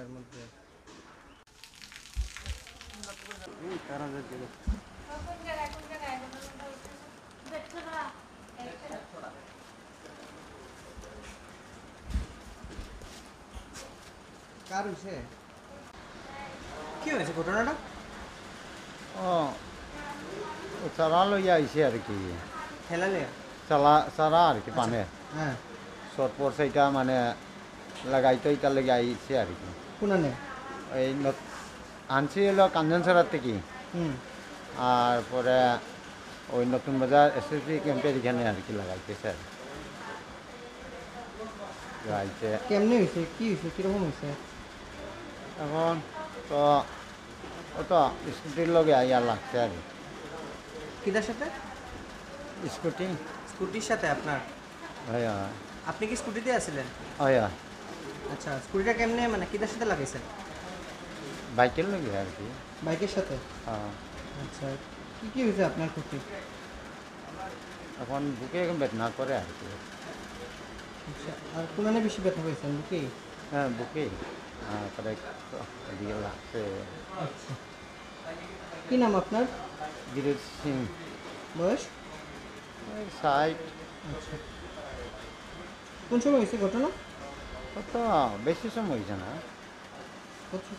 এর মধ্যে কার হয়েছে? কি হয়েছে ঘটনাটা? ও চারা লইয়া আইছে আর কি, হেলালে? চারা আর কি পানে হ্যাঁ। শর্ট পড়ছে এটা মানে লাগাইতে এটা লেগে আইছে আর কি। কোনানে? এই আনছি হলো কাঞ্চনছড়ার থেকে, আর পরে ওই নতুন বাজার এসএসপি ক্যাম্পের এখানে আর কি লাগাইতেছে আর লাগাইছে। কেমনে হয়েছে, কি হয়েছে, কিরকম হয়েছে? এখন তো ও তো স্কুটির লগে আইয়া লাগছে আর কিদার সাথে? স্কুটি। স্কুটির সাথে আপনার? হয় আপনি কি স্কুটিতে আসছিলেন? হয় আচ্ছা, স্কুটিটা কেমনে মানে কিদার সাথে লাগাইছেন? বাইকের লগে আর কি। বাইকের সাথে? হ্যাঁ। আচ্ছা, কি হয়েছে আপনার ক্ষতি? এখন বুকে বেদনা করে আর কি। আচ্ছা, আর কোনানে বেশি ব্যথা পেয়েছেন? বুকে? হ্যাঁ বুকে তারপরে দিয়ে লাগছে। আচ্ছা, কি নাম আপনার? গিরিজ সিং। বয়স? 60। আচ্ছা, কোন সময় হয়েছে ঘটনা? তো বেশি সময় হয়েছে না।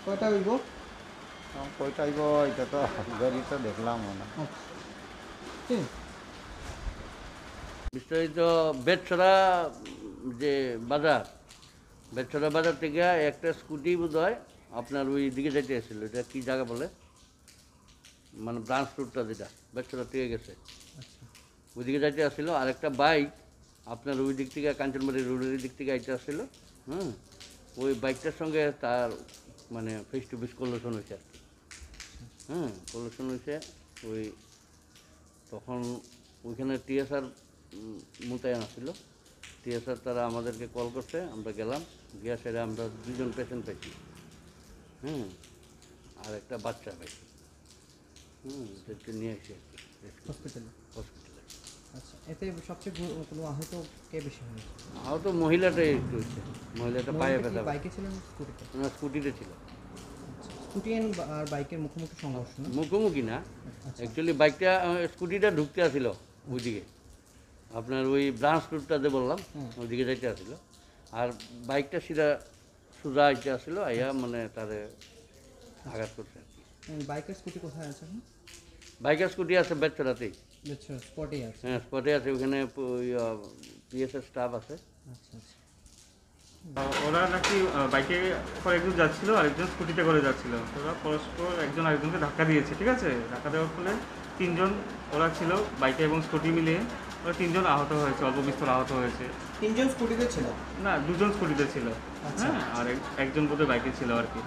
কয়টা হইব? কইটা আইব এটা তো গাড়ি তো দেখলাম না। আচ্ছা, ঠিক। বিস্তারিত বেতছড়া যে বাজার, বেতছড়া বাজার থেকে একটা স্কুটি বোধ হয় আপনার ওই দিকে যাইতে এসেছিলো, এটা কী জায়গা বলে, মানে ব্রাঞ্চ রুটটা যেটা বেতছড়া থেকে গেছে ওই দিকে যাইতে আসছিলো, আর একটা বাইক আপনার ওই দিক থেকে কাঞ্চনবাড়ি রোডের দিক থেকে আইতে আসছিলো। ওই বাইকটার সঙ্গে তার মানে ফেস টু ফেস কলিশন হয়েছে আর কি। কলিশন হয়েছে। ওই তখন ওইখানে টিএসআর মোতায়েন আসছিল। টিএসআর তারা আমাদেরকে কল করছে, আমরা গেলাম, গিয়া সেটা আমরা 2জন পেশেন্ট পাইছি, আর একটা বাচ্চা পাইছি। এদেরকে নিয়ে আসি আর কি হসপিটালে। হসপিটালে। আচ্ছা, এতে সবচেয়ে কোনো আহত কে বেশি হয়েছে? আহত মহিলাটাই একটু হচ্ছে, মহিলাটা পায়ে ব্যথা। বাইকে ছিলেন স্কুটিতে? না, স্কুটিতে ছিল। স্কুটি আর বাইকের মুখোমুখি সংঘর্ষ না? মুখোমুখি না, অ্যাকচুয়ালি বাইকটা স্কুটিটা ঢুকতে আসছিল ওইদিকে, আপনার ওই ব্রাঞ্চ রুটটা যে বললাম ওইদিকে যাইতে আসছিল, আর বাইকটা সিধা সোজা আইতে আসছিল, আইয়া মানে তারে আঘাত করছে আর কি। বাইকের স্কুটি কোথায় আছে এখন? বাইকের স্কুটি আছে বেতছড়াতেই। আচ্ছা, স্পটে আছে? হ্যাঁ স্পটে আছে, ওখানে পিএসএর স্টাফ আছে। আচ্ছা আচ্ছা। ওরা নাকি বাইকে করে একজন যাচ্ছিল, আরেকজন স্কুটিতে করে যাচ্ছিল। ওরা পরস্পর একজন আরেকজনকে ধাক্কা দিয়েছে, ঠিক আছে? ধাক্কা দেওয়ার ফলে 3জন ওরা ছিল বাইকে এবং স্কুটি মিলিয়ে, ওরা 3জন আহত হয়েছে, অল্প বিস্তর আহত হয়েছে। 3জন স্কুটিতে ছিল? না, 2জন স্কুটিতে ছিল। আচ্ছা। হ্যাঁ, আর একজন বোধহয় বাইকে ছিল আর কি,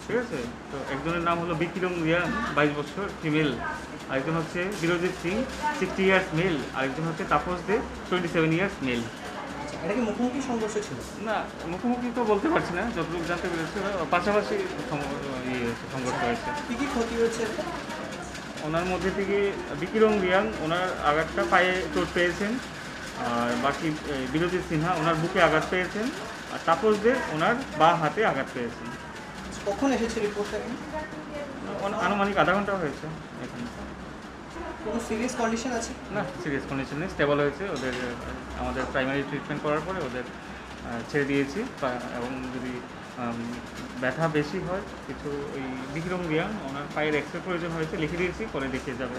ঠিক আছে? তো একজনের নাম হলো বিক্রম রিয়ান, 22 বছর, ফিমেল। আরেকজন হচ্ছে বিরজিৎ সিং, 60 ইয়ার্স মেল। আরেকজন হচ্ছে তাপস দে, 27 ইয়ার্স মেল। এটা কি মুখোমুখি সংঘর্ষ ছিল? না, মুখোমুখি তো বলতে পারছি না, যতটুকু জানতে পেরেছি পাশাপাশি সংঘর্ষ হয়েছে। কী কী ক্ষতি হয়েছে? ওনার মধ্যে থেকে বিক্রম রিয়াং ওনার আঘাতটা পায়ে চোট পেয়েছেন, আর বাকি বিরজিৎ সিনহা ওনার বুকে আঘাত পেয়েছেন, আর তাপসদের ওনার বাঁ হাতে আঘাত পেয়েছেন। কখন এসেছে রিপোর্টটা? আনুমানিক আধা ঘন্টা হয়েছে এখানে। কোনো সিরিয়াস কন্ডিশন আছে? না, সিরিয়াস কন্ডিশন নেই, স্টেবল হয়েছে। ওদের আমাদের প্রাইমারি ট্রিটমেন্ট করার পরে ওদের ছেড়ে দিয়েছি। এবং যদি ব্যথা বেশি হয় কিছু, ওই বিক্রম রিয়াং ওনার পায়ের এক্সরে প্রয়োজন হয়েছে, লিখে দিয়েছি, পরে দেখিয়ে যাবে।